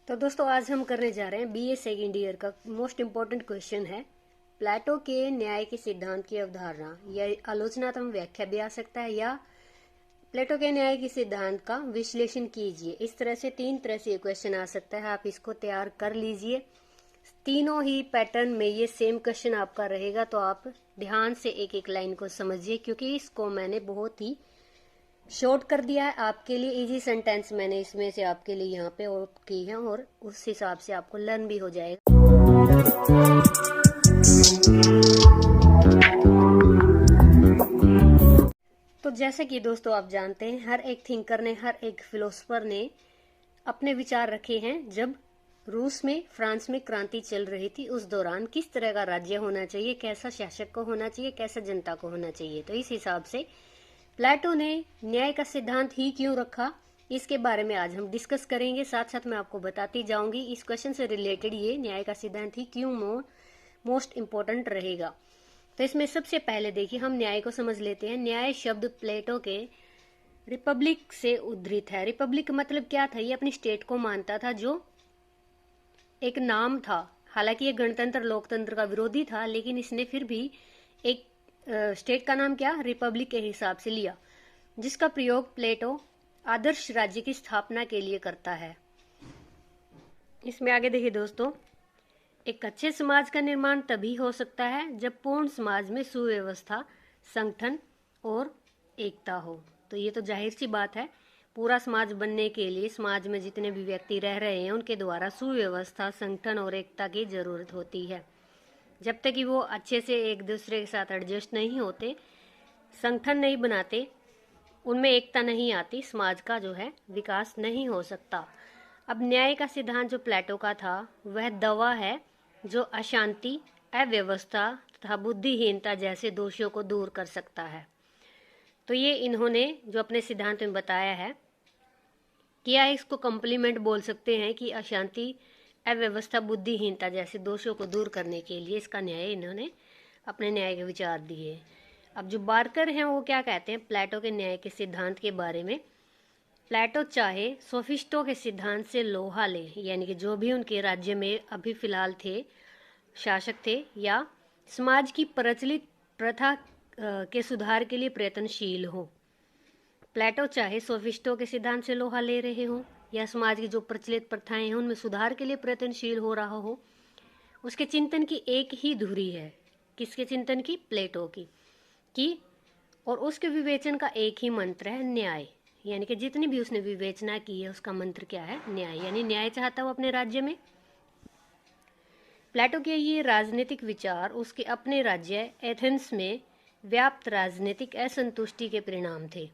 तो दोस्तों आज हम करने जा रहे हैं बीए सेकेंड ईयर का मोस्ट इम्पोर्टेंट क्वेश्चन है। प्लेटो के न्याय के सिद्धांत की अवधारणा या आलोचनात्मक व्याख्या भी आ सकता है, या प्लेटो के न्याय के सिद्धांत का विश्लेषण कीजिए। इस तरह से तीन तरह से ये क्वेश्चन आ सकता है। आप इसको तैयार कर लीजिए। तीनों ही पैटर्न में ये सेम क्वेश्चन आपका रहेगा, तो आप ध्यान से एक एक लाइन को समझिए, क्योंकि इसको मैंने बहुत ही शॉर्ट कर दिया है आपके लिए। इजी सेंटेंस मैंने इसमें से आपके लिए यहाँ पे और की है, और उस हिसाब से आपको लर्न भी हो जाएगा। तो जैसे कि दोस्तों आप जानते हैं, हर एक थिंकर ने, हर एक फिलोसफर ने अपने विचार रखे हैं। जब रूस में, फ्रांस में क्रांति चल रही थी, उस दौरान किस तरह का राज्य होना चाहिए, कैसा शासक को होना चाहिए, कैसा जनता को होना चाहिए। तो इस हिसाब से प्लेटो ने न्याय का सिद्धांत ही क्यों रखा, इसके बारे में आज हम डिस्कस करेंगे। साथ साथ मैं आपको बताती जाऊंगी इस क्वेश्चन से रिलेटेड ये न्याय का सिद्धांत ही क्यों मोस्ट इम्पोर्टेंट रहेगा। तो इसमें सबसे पहले देखिए, हम न्याय को समझ लेते हैं। न्याय शब्द प्लेटो के रिपब्लिक से उद्धृत है। रिपब्लिक मतलब क्या था? ये अपनी स्टेट को मानता था, जो एक नाम था। हालांकि ये गणतंत्र लोकतंत्र का विरोधी था, लेकिन इसने फिर भी एक स्टेट का नाम क्या, रिपब्लिक के हिसाब से लिया, जिसका प्रयोग प्लेटो आदर्श राज्य की स्थापना के लिए करता है। इसमें आगे देखिए दोस्तों, एक अच्छे समाज का निर्माण तभी हो सकता है जब पूर्ण समाज में सुव्यवस्था, संगठन और एकता हो। तो ये तो जाहिर सी बात है, पूरा समाज बनने के लिए समाज में जितने भी व्यक्ति रह रहे हैं उनके द्वारा सुव्यवस्था, संगठन और एकता की जरूरत होती है। जब तक कि वो अच्छे से एक दूसरे के साथ एडजस्ट नहीं होते, संगठन नहीं बनाते, उनमें एकता नहीं आती, समाज का जो है विकास नहीं हो सकता। अब न्याय का सिद्धांत जो प्लेटो का था, वह दवा है जो अशांति, अव्यवस्था तथा बुद्धिहीनता जैसे दोषों को दूर कर सकता है। तो ये इन्होंने जो अपने सिद्धांत में बताया है, क्या इसको कॉम्प्लीमेंट बोल सकते हैं कि अशांति, अव्यवस्था, बुद्धिहीनता जैसे दोषों को दूर करने के लिए इसका न्याय इन्होंने अपने न्याय के विचार दिए। अब जो बार्कर हैं वो क्या कहते हैं प्लेटो के न्याय के सिद्धांत के बारे में। प्लेटो चाहे सोफिस्टों के सिद्धांत से लोहा ले, यानी कि जो भी उनके राज्य में अभी फिलहाल थे, शासक थे, या समाज की प्रचलित प्रथा के सुधार के लिए प्रयत्नशील हो। प्लेटो चाहे सोफिस्टों के सिद्धांत से लोहा ले रहे हो, या समाज की जो प्रचलित प्रथाएं हैं उनमें सुधार के लिए प्रयत्नशील हो रहा हो, उसके चिंतन की एक ही धुरी है। किसके चिंतन की? प्लेटो की और उसके विवेचन का एक ही मंत्र है, न्याय। यानी कि जितनी भी उसने विवेचना की है उसका मंत्र क्या है? न्याय। यानी न्याय चाहता वो अपने राज्य में। प्लेटो के ये राजनीतिक विचार उसके अपने राज्य एथेंस में व्याप्त राजनीतिक असंतुष्टि के परिणाम थे।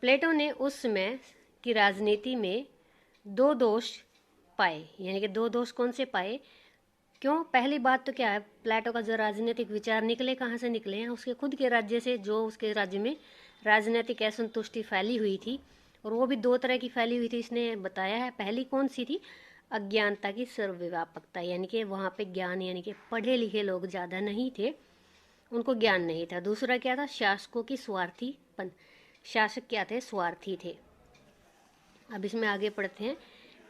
प्लेटो ने उस समय की राजनीति में दो दोष पाए। यानी कि दो दोष कौन से पाए? क्यों? पहली बात तो क्या है, प्लेटो का जो राजनीतिक विचार निकले कहाँ से निकले हैं? उसके खुद के राज्य से, जो उसके राज्य में राजनीतिक असंतुष्टि फैली हुई थी, और वो भी दो तरह की फैली हुई थी, इसने बताया है। पहली कौन सी थी? अज्ञानता की सर्वव्यापकता, यानी कि वहाँ पे ज्ञान, यानी कि पढ़े लिखे लोग ज़्यादा नहीं थे, उनको ज्ञान नहीं था। दूसरा क्या था? शासकों की स्वार्थीपन। शासक क्या थे? स्वार्थी थे। अब इसमें आगे पढ़ते हैं।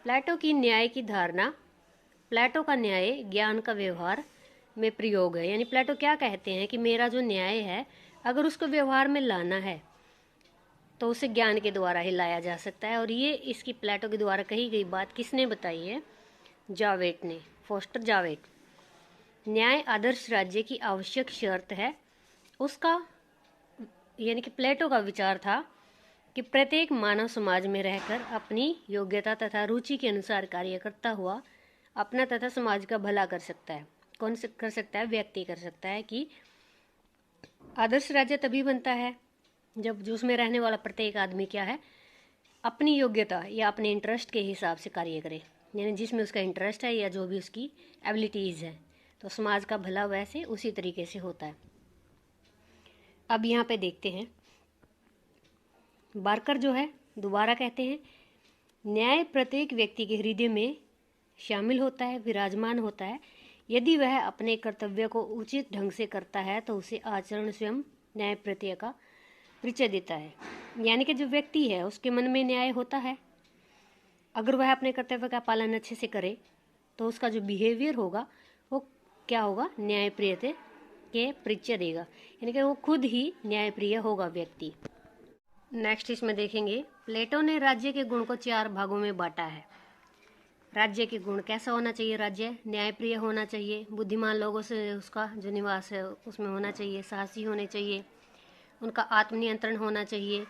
प्लेटो की न्याय की धारणा। प्लेटो का न्याय ज्ञान का व्यवहार में प्रयोग है। यानी प्लेटो क्या कहते हैं कि मेरा जो न्याय है, अगर उसको व्यवहार में लाना है तो उसे ज्ञान के द्वारा ही लाया जा सकता है। और ये इसकी प्लेटो के द्वारा कही गई बात किसने बताई है? जावेट ने, फोस्टर जावेट। न्याय आदर्श राज्य की आवश्यक शर्त है। उसका यानी कि प्लेटो का विचार था कि प्रत्येक मानव समाज में रहकर अपनी योग्यता तथा रुचि के अनुसार कार्य करता हुआ अपना तथा समाज का भला कर सकता है। कौन कर सकता है? व्यक्ति कर सकता है। कि आदर्श राज्य तभी बनता है जब जो उसमें रहने वाला प्रत्येक आदमी क्या है? अपनी योग्यता या अपने इंटरेस्ट के हिसाब से कार्य करे। यानी जिसमें उसका इंटरेस्ट है या जो भी उसकी एबिलिटीज़ है, तो समाज का भला वैसे उसी तरीके से होता है। अब यहाँ पे देखते हैं, बार्कर जो है दोबारा कहते हैं, न्याय प्रत्येक व्यक्ति के हृदय में शामिल होता है, विराजमान होता है। यदि वह अपने कर्तव्य को उचित ढंग से करता है तो उसे आचरण स्वयं न्याय प्रत्यय का परिचय देता है। यानी कि जो व्यक्ति है उसके मन में न्याय होता है, अगर वह अपने कर्तव्य का पालन अच्छे से करे तो उसका जो बिहेवियर होगा वो क्या होगा, न्यायप्रियता के परिचय देगा, यानी कि वो खुद ही न्यायप्रिय होगा व्यक्ति। नेक्स्ट इसमें देखेंगे, प्लेटो ने राज्य के गुण को 4 भागों में बांटा है। राज्य के गुण कैसा होना चाहिए, राज्य न्यायप्रिय होना चाहिए, बुद्धिमान लोगों से उसका जो निवास है उसमें होना चाहिए, साहसी होने चाहिए, उनका आत्मनियंत्रण होना चाहिए।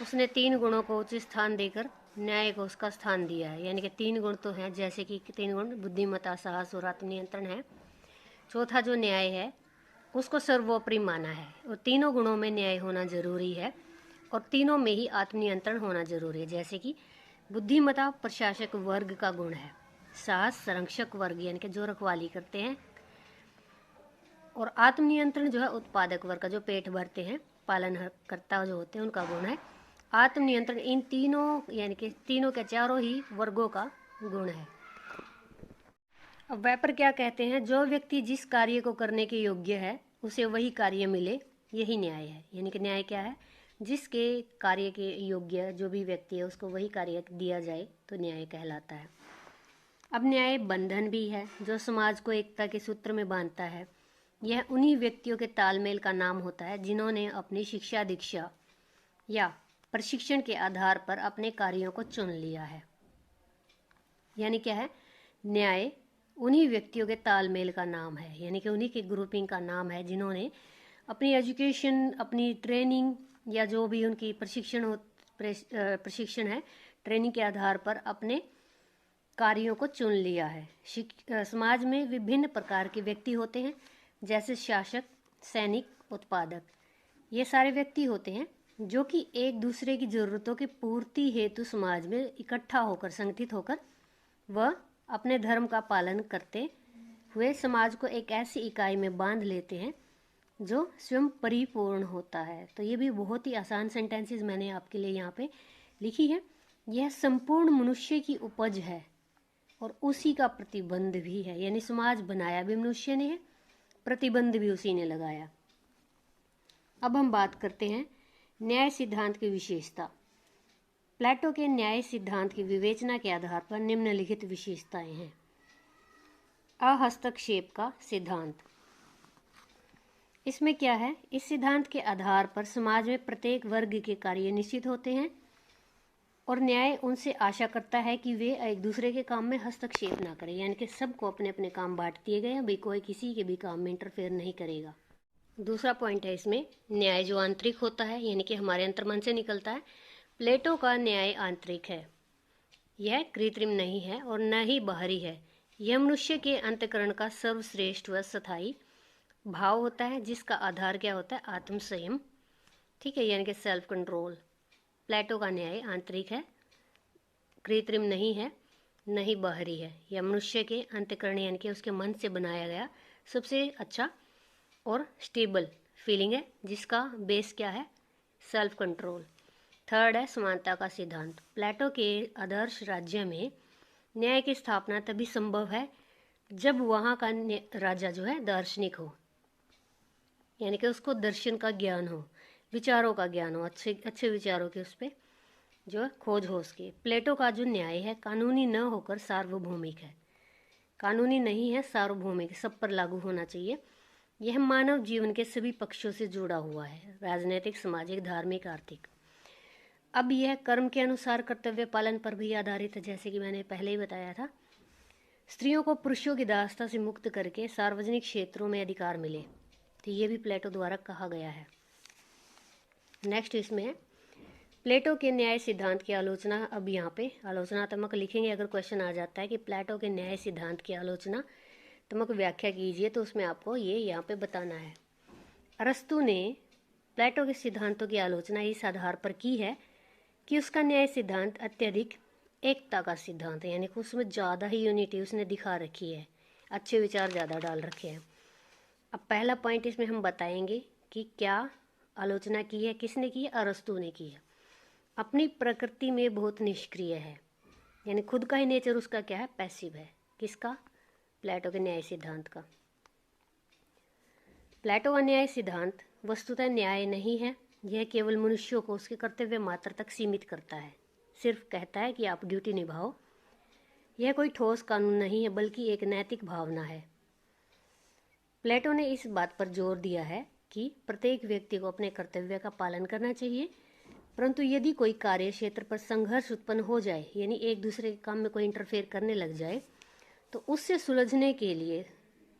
उसने 3 गुणों को उचित स्थान देकर न्याय को उसका स्थान दिया है, यानी कि 3 गुण तो हैं, जैसे कि 3 गुण बुद्धिमत्ता, साहस और आत्मनियंत्रण है। चौथा जो न्याय है उसको सर्वोपरि माना है, और तीनों गुणों में न्याय होना जरूरी है और तीनों में ही आत्मनियंत्रण होना जरूरी है। जैसे कि बुद्धिमत्ता प्रशासक वर्ग का गुण है, साहस संरक्षक वर्ग यानी कि जो रखवाली करते हैं, और आत्मनियंत्रण जो है उत्पादक वर्ग का, जो पेट भरते हैं, पालनकर्ता जो होते हैं उनका गुण है। आत्मनियंत्रण इन तीनों यानी कि तीनों के चारों ही वर्गों का गुण है। अब वेपर क्या कहते हैं, जो व्यक्ति जिस कार्य को करने के योग्य है उसे वही कार्य मिले, यही न्याय है। यानी कि न्याय क्या है, जिसके कार्य के योग्य जो भी व्यक्ति है उसको वही कार्य दिया जाए तो न्याय कहलाता है। अब न्याय बंधन भी है जो समाज को एकता के सूत्र में बांधता है। यह उन्हीं व्यक्तियों के तालमेल का नाम होता है जिन्होंने अपनी शिक्षा दीक्षा या प्रशिक्षण के आधार पर अपने कार्यों को चुन लिया है। यानी क्या है, न्याय उन्हीं व्यक्तियों के तालमेल का नाम है, यानी कि उन्हीं के ग्रुपिंग का नाम है जिन्होंने अपनी एजुकेशन, अपनी ट्रेनिंग या जो भी उनकी प्रशिक्षण है, ट्रेनिंग के आधार पर अपने कार्यों को चुन लिया है। समाज में विभिन्न प्रकार के व्यक्ति होते हैं, जैसे शासक, सैनिक, उत्पादक। ये सारे व्यक्ति होते हैं जो कि एक दूसरे की ज़रूरतों की पूर्ति हेतु समाज में इकट्ठा होकर, संगठित होकर वह अपने धर्म का पालन करते हुए समाज को एक ऐसी इकाई में बांध लेते हैं जो स्वयं परिपूर्ण होता है। तो ये भी बहुत ही आसान सेंटेंसेस मैंने आपके लिए यहाँ पे लिखी है। यह संपूर्ण मनुष्य की उपज है और उसी का प्रतिबंध भी है, यानी समाज बनाया भी मनुष्य ने है, प्रतिबंध भी उसी ने लगाया। अब हम बात करते हैं न्याय सिद्धांत की विशेषता। प्लेटो के न्याय सिद्धांत की विवेचना के आधार पर निम्नलिखित विशेषताएं हैं। अहस्तक्षेप का सिद्धांत, इसमें क्या है, इस सिद्धांत के आधार पर समाज में प्रत्येक वर्ग के कार्य निश्चित होते हैं और न्याय उनसे आशा करता है कि वे एक दूसरे के काम में हस्तक्षेप ना करें, यानी कि सबको अपने अपने काम बांट दिए गए हैं, भाई कोई किसी के भी काम में इंटरफेयर नहीं करेगा। दूसरा पॉइंट है इसमें, न्याय जो आंतरिक होता है, यानी कि हमारे अंतर्मन से निकलता है। प्लेटो का न्याय आंतरिक है, यह कृत्रिम नहीं है और न ही बाहरी है। यह मनुष्य के अंतःकरण का सर्वश्रेष्ठ व स्थायी भाव होता है, जिसका आधार क्या होता है, आत्मसंयम, ठीक है, यानी कि सेल्फ कंट्रोल। प्लेटो का न्याय आंतरिक है, कृत्रिम नहीं है, न ही बाहरी है। यह मनुष्य के अंतःकरण यानी कि उसके मन से बनाया गया सबसे अच्छा और स्टेबल फीलिंग है, जिसका बेस क्या है, सेल्फ कंट्रोल। थर्ड है समानता का सिद्धांत। प्लेटो के आदर्श राज्य में न्याय की स्थापना तभी संभव है जब वहाँ का राजा जो है दार्शनिक हो, यानी कि उसको दर्शन का ज्ञान हो, विचारों का ज्ञान हो, अच्छे अच्छे विचारों के उस पर जो है खोज हो उसकी। प्लेटो का जो न्याय है कानूनी न होकर सार्वभौमिक है, कानूनी नहीं है, सार्वभौमिक, सब पर लागू होना चाहिए। यह मानव जीवन के सभी पक्षों से जुड़ा हुआ है, राजनीतिक, सामाजिक, धार्मिक, आर्थिक। अब यह कर्म के अनुसार कर्तव्य पालन पर भी आधारित है, जैसे कि मैंने पहले ही बताया था। स्त्रियों को पुरुषों की दासता से मुक्त करके सार्वजनिक क्षेत्रों में अधिकार मिले, तो ये भी प्लेटो द्वारा कहा गया है। नेक्स्ट इसमें है प्लेटो के न्याय सिद्धांत की आलोचना। अब यहाँ पे आलोचनात्मक लिखेंगे, अगर क्वेश्चन आ जाता है कि प्लेटो के न्याय सिद्धांत की आलोचनात्मक व्याख्या कीजिए, तो उसमें आपको ये यहाँ पे बताना है। अरस्तु ने प्लेटो के सिद्धांतों की आलोचना इस आधार पर की है कि उसका न्याय सिद्धांत अत्यधिक एकता का सिद्धांत है, यानी कि उसमें ज़्यादा ही यूनिटी उसने दिखा रखी है, अच्छे विचार ज़्यादा डाल रखे हैं। अब पहला पॉइंट इसमें हम बताएंगे कि क्या आलोचना की है, किसने की है, अरस्तु ने की है। अपनी प्रकृति में बहुत निष्क्रिय है, यानी खुद का ही नेचर उसका क्या है, पैसिव है। किसका, प्लेटो के न्याय सिद्धांत का। प्लेटो का न्याय सिद्धांत वस्तुतः न्याय नहीं है, यह केवल मनुष्यों को उसके कर्तव्य मात्र तक सीमित करता है, सिर्फ कहता है कि आप ड्यूटी निभाओ, यह कोई ठोस कानून नहीं है बल्कि एक नैतिक भावना है। प्लेटो ने इस बात पर जोर दिया है कि प्रत्येक व्यक्ति को अपने कर्तव्य का पालन करना चाहिए, परंतु यदि कोई कार्य क्षेत्र पर संघर्ष उत्पन्न हो जाए, यानी एक दूसरे के काम में कोई इंटरफेयर करने लग जाए, तो उससे सुलझने के लिए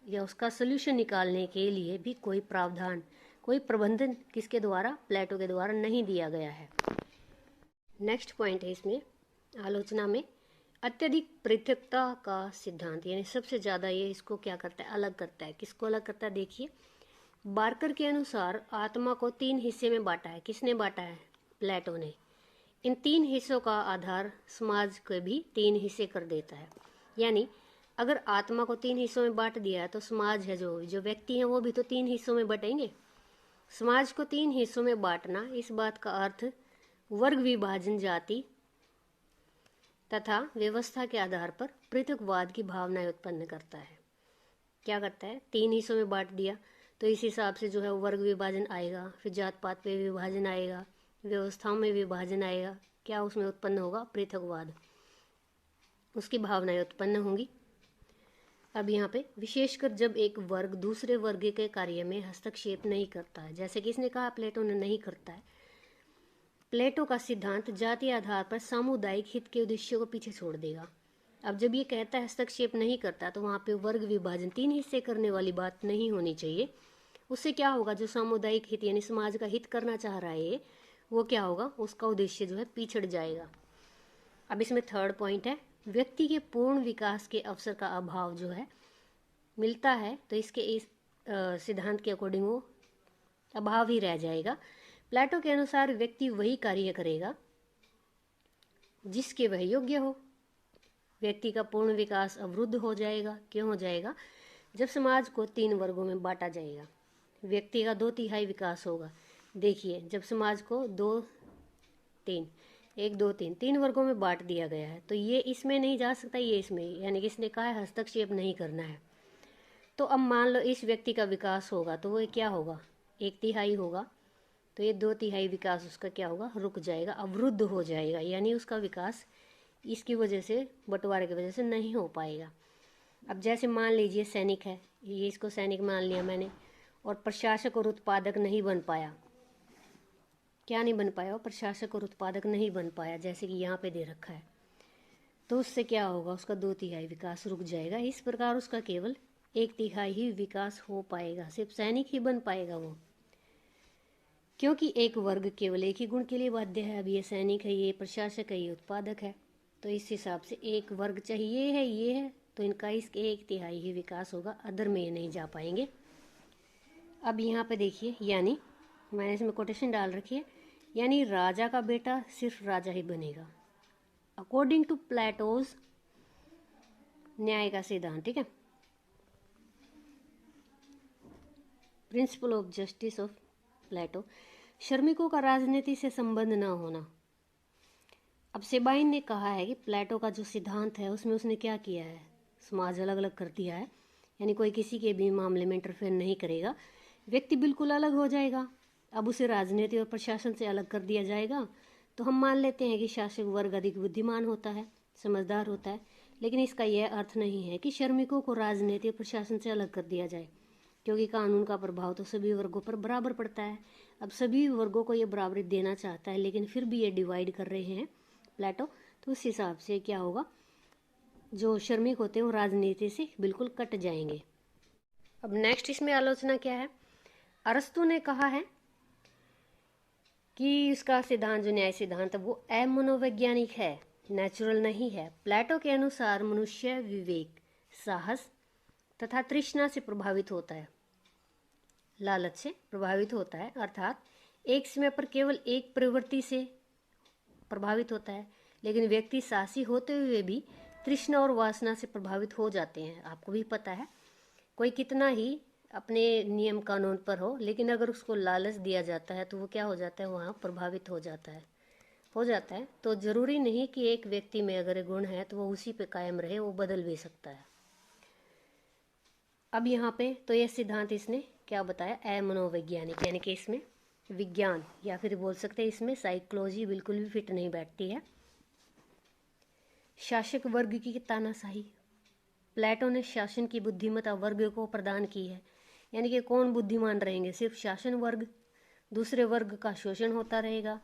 या उसका सोल्यूशन निकालने के लिए भी कोई प्रावधान, कोई प्रबंधन किसके द्वारा, प्लेटो के द्वारा नहीं दिया गया है। नेक्स्ट पॉइंट है इसमें आलोचना में अत्यधिक पृथकता का सिद्धांत, यानी सबसे ज़्यादा ये इसको क्या करता है, अलग करता है। किसको अलग करता है, देखिए बार्कर के अनुसार आत्मा को 3 हिस्से में बांटा है। किसने बांटा है, प्लेटो ने। इन 3 हिस्सों का आधार समाज को भी 3 हिस्से कर देता है। यानी अगर आत्मा को 3 हिस्सों में बांट दिया है तो समाज है, जो व्यक्ति हैं वो भी तो 3 हिस्सों में बटेंगे। समाज को 3 हिस्सों में बांटना, इस बात का अर्थ वर्ग विभाजन, जाति तथा व्यवस्था के आधार पर पृथकवाद की भावनाएं उत्पन्न करता है। क्या करता है, 3 हिस्सों में बांट दिया तो इस हिसाब से जो है वर्ग विभाजन आएगा, फिर जात पात पे विभाजन आएगा, व्यवस्थाओं में विभाजन आएगा। क्या उसमें उत्पन्न होगा, पृथकवाद, उसकी भावनाएं उत्पन्न होंगी। अब यहाँ पे विशेषकर जब एक वर्ग दूसरे वर्ग के कार्य में हस्तक्षेप नहीं करता है, जैसे कि इसने कहा प्लेटो ने नहीं करता है। प्लेटो का सिद्धांत जातीय आधार पर सामुदायिक हित के उद्देश्यों को पीछे छोड़ देगा। अब जब ये कहता है हस्तक्षेप नहीं करता, तो वहाँ पे वर्ग विभाजन 3 हिस्से करने वाली बात नहीं होनी चाहिए। उससे क्या होगा, जो सामुदायिक हित यानी समाज का हित करना चाह रहा है वो क्या होगा, उसका उद्देश्य जो है पिछड़ जाएगा। अब इसमें थर्ड पॉइंट है व्यक्ति के पूर्ण विकास के अवसर का अभाव जो है मिलता है, तो इसके इस सिद्धांत के अकॉर्डिंग वो अभाव ही रह जाएगा। प्लेटो के अनुसार व्यक्ति वही कार्य करेगा जिसके वह योग्य हो। व्यक्ति का पूर्ण विकास अवरुद्ध हो जाएगा। क्यों हो जाएगा, जब समाज को 3 वर्गों में बांटा जाएगा, व्यक्ति का 2/3 विकास होगा। देखिए जब समाज को 3 वर्गों में बांट दिया गया है, तो ये इसमें नहीं जा सकता, ये इसमें, यानी कि इसने कहा है हस्तक्षेप नहीं करना है। तो अब मान लो इस व्यक्ति का विकास होगा तो वो क्या होगा, 1/3 होगा, तो ये 2/3 विकास उसका क्या होगा, रुक जाएगा, अवरुद्ध हो जाएगा, यानी उसका विकास इसकी वजह से, बंटवारे की वजह से नहीं हो पाएगा। अब जैसे मान लीजिए सैनिक है, ये इसको सैनिक मान लिया मैंने, और प्रशासक और उत्पादक नहीं बन पाया। क्या नहीं बन पाया, प्रशासक और उत्पादक नहीं बन पाया, जैसे कि यहाँ पे दे रखा है, तो उससे क्या होगा, उसका 2/3 विकास रुक जाएगा। इस प्रकार उसका केवल 1/3 ही विकास हो पाएगा, सिर्फ सैनिक ही बन पाएगा वो, क्योंकि एक वर्ग केवल एक ही गुण के लिए बाध्य है। अब ये सैनिक है, ये प्रशासक है, ये उत्पादक है, तो इस हिसाब से एक वर्ग चाहिए है, ये है, तो इनका इसके 1/3 ही विकास होगा, अदर में ये नहीं जा पाएंगे। अब यहाँ पे देखिए, यानी मैंने इसमें कोटेशन डाल रखी है, यानी राजा का बेटा सिर्फ राजा ही बनेगा अकॉर्डिंग टू प्लेटोज न्याय का सिद्धांत। ठीक है, principle of justice of Plato. श्रमिकों का राजनीति से संबंध न होना। अब सेबाइन ने कहा है कि प्लेटो का जो सिद्धांत है उसमें उसने क्या किया है, समाज अलग अलग कर दिया है, यानी कोई किसी के भी मामले में इंटरफेयर नहीं करेगा, व्यक्ति बिल्कुल अलग हो जाएगा। अब उसे राजनीति और प्रशासन से अलग कर दिया जाएगा, तो हम मान लेते हैं कि शासक वर्ग अधिक बुद्धिमान होता है, समझदार होता है, लेकिन इसका यह अर्थ नहीं है कि श्रमिकों को राजनीति और प्रशासन से अलग कर दिया जाए, क्योंकि कानून का प्रभाव तो सभी वर्गों पर बराबर पड़ता है। अब सभी वर्गों को ये बराबरी देना चाहता है, लेकिन फिर भी ये डिवाइड कर रहे हैं प्लेटो, तो उस हिसाब से क्या होगा, जो श्रमिक होते हैं वो राजनीति से बिल्कुल कट जाएंगे। अब नेक्स्ट इसमें आलोचना क्या है, अरस्तु ने कहा है कि इसका सिद्धांत, जो न्याय सिद्धांत है, वो अमनोवैज्ञानिक है, नेचुरल नहीं है। प्लेटो के अनुसार मनुष्य विवेक, साहस तथा तृष्णा से प्रभावित होता है, लालच से प्रभावित होता है, अर्थात एक समय पर केवल एक प्रवृत्ति से प्रभावित होता है, लेकिन व्यक्ति साहसी होते हुए भी तृष्णा और वासना से प्रभावित हो जाते हैं। आपको भी पता है, कोई कितना ही अपने नियम कानून पर हो, लेकिन अगर उसको लालच दिया जाता है तो वो क्या हो जाता है, वहाँ प्रभावित हो जाता है। तो ज़रूरी नहीं कि एक व्यक्ति में अगर गुण है तो वो उसी पे कायम रहे, वो बदल भी सकता है। अब यहाँ पे तो यह सिद्धांत इसने क्या बताया, अमनोवैज्ञानिक, यानी कि इसमें विज्ञान या फिर बोल सकते हैं इसमें साइकोलॉजी बिल्कुल भी फिट नहीं बैठती है। शासक वर्ग की तानाशाही। प्लेटो ने शासन की बुद्धिमत्ता वर्ग को प्रदान की है, यानी कि कौन बुद्धिमान रहेंगे, सिर्फ शासन वर्ग, दूसरे वर्ग का शोषण होता रहेगा,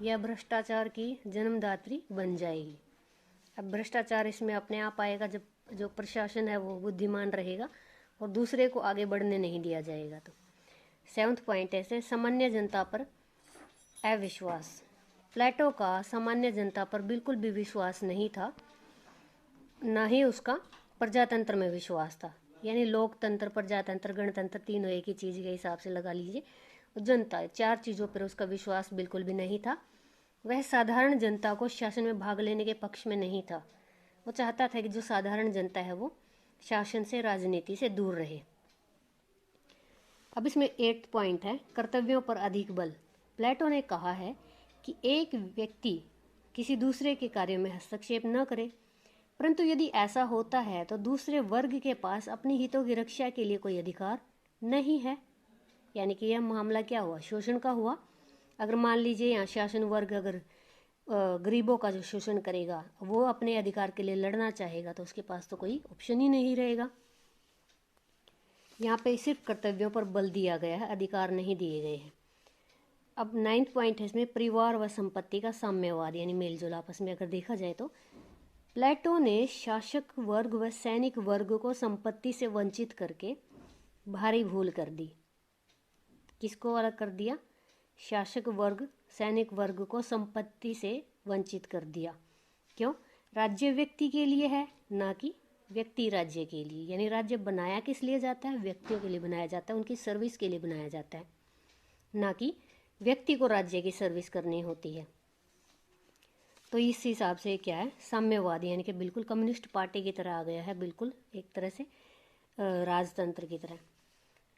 या भ्रष्टाचार की जन्मदात्री बन जाएगी। अब भ्रष्टाचार इसमें अपने आप आएगा जब जो प्रशासन है वो बुद्धिमान रहेगा और दूसरे को आगे बढ़ने नहीं दिया जाएगा। तो 7वां पॉइंट है सामान्य जनता पर अविश्वास। प्लेटो का सामान्य जनता पर बिल्कुल भी विश्वास नहीं था, ना ही उसका प्रजातंत्र में विश्वास था, यानी लोकतंत्र, प्रजातंत्र, गणतंत्र तीनों एक ही चीज़ के हिसाब से लगा लीजिए। जनता, 4 चीज़ों पर उसका विश्वास बिल्कुल भी नहीं था। वह साधारण जनता को शासन में भाग लेने के पक्ष में नहीं था। वो चाहता था कि जो साधारण जनता है वो शासन से, राजनीति से दूर रहे। अब इसमें 8वां पॉइंट है कर्तव्यों पर अधिक बल। प्लेटो ने कहा है कि एक व्यक्ति किसी दूसरे के कार्यों में हस्तक्षेप न करे, परंतु यदि ऐसा होता है तो दूसरे वर्ग के पास अपनी हितों की रक्षा के लिए कोई अधिकार नहीं है। यानी कि यह मामला क्या हुआ, शोषण का हुआ। अगर मान लीजिए यहाँ शासन वर्ग अगर गरीबों का जो शोषण करेगा, वो अपने अधिकार के लिए लड़ना चाहेगा, तो उसके पास तो कोई ऑप्शन ही नहीं रहेगा। यहाँ पे सिर्फ कर्तव्यों पर बल दिया गया है, अधिकार नहीं दिए गए हैं। अब 9वां पॉइंट है इसमें परिवार व संपत्ति का साम्यवाद, यानी मेलजोल आपस में अगर देखा जाए तो प्लेटो ने शासक वर्ग व सैनिक वर्ग को संपत्ति से वंचित करके भारी भूल कर दी। किसको अलग कर दिया? शासक वर्ग, सैनिक वर्ग को संपत्ति से वंचित कर दिया। क्यों? राज्य व्यक्ति के लिए है, ना कि व्यक्ति राज्य के लिए। यानी राज्य बनाया किस लिए जाता है? व्यक्तियों के लिए बनाया जाता है, उनकी सर्विस के लिए बनाया जाता है, ना कि व्यक्ति को राज्य की सर्विस करनी होती है। तो इस हिसाब से क्या है, साम्यवाद, यानी कि बिल्कुल कम्युनिस्ट पार्टी की तरह आ गया है, बिल्कुल एक तरह से राजतंत्र की तरह।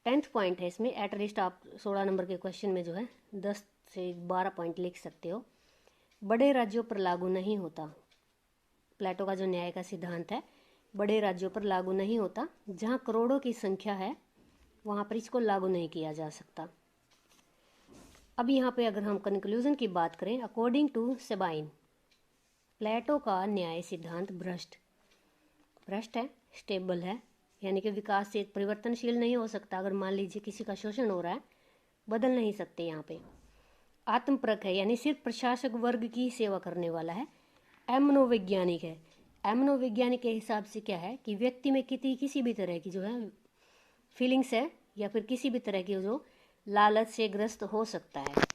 10वां पॉइंट है इसमें, एट लीस्ट आप 16 नंबर के क्वेश्चन में जो है 10 से 12 पॉइंट लिख सकते हो। बड़े राज्यों पर लागू नहीं होता। प्लेटो का जो न्याय का सिद्धांत है, बड़े राज्यों पर लागू नहीं होता। जहाँ करोड़ों की संख्या है वहाँ पर इसको लागू नहीं किया जा सकता। अब यहाँ पे अगर हम कंक्लूजन की बात करें, अकॉर्डिंग टू सेबाइन, प्लेटो का न्याय सिद्धांत भ्रष्ट है, स्टेबल है, यानी कि विकास से परिवर्तनशील नहीं हो सकता। अगर मान लीजिए किसी का शोषण हो रहा है, बदल नहीं सकते। यहाँ पे आत्मपरक है, यानी सिर्फ प्रशासक वर्ग की सेवा करने वाला है। मनोवैज्ञानिक है। मनोवैज्ञानिक के हिसाब से क्या है कि व्यक्ति में किसी भी तरह की जो है फीलिंग्स है, या फिर किसी भी तरह की जो लालच से ग्रस्त हो सकता है।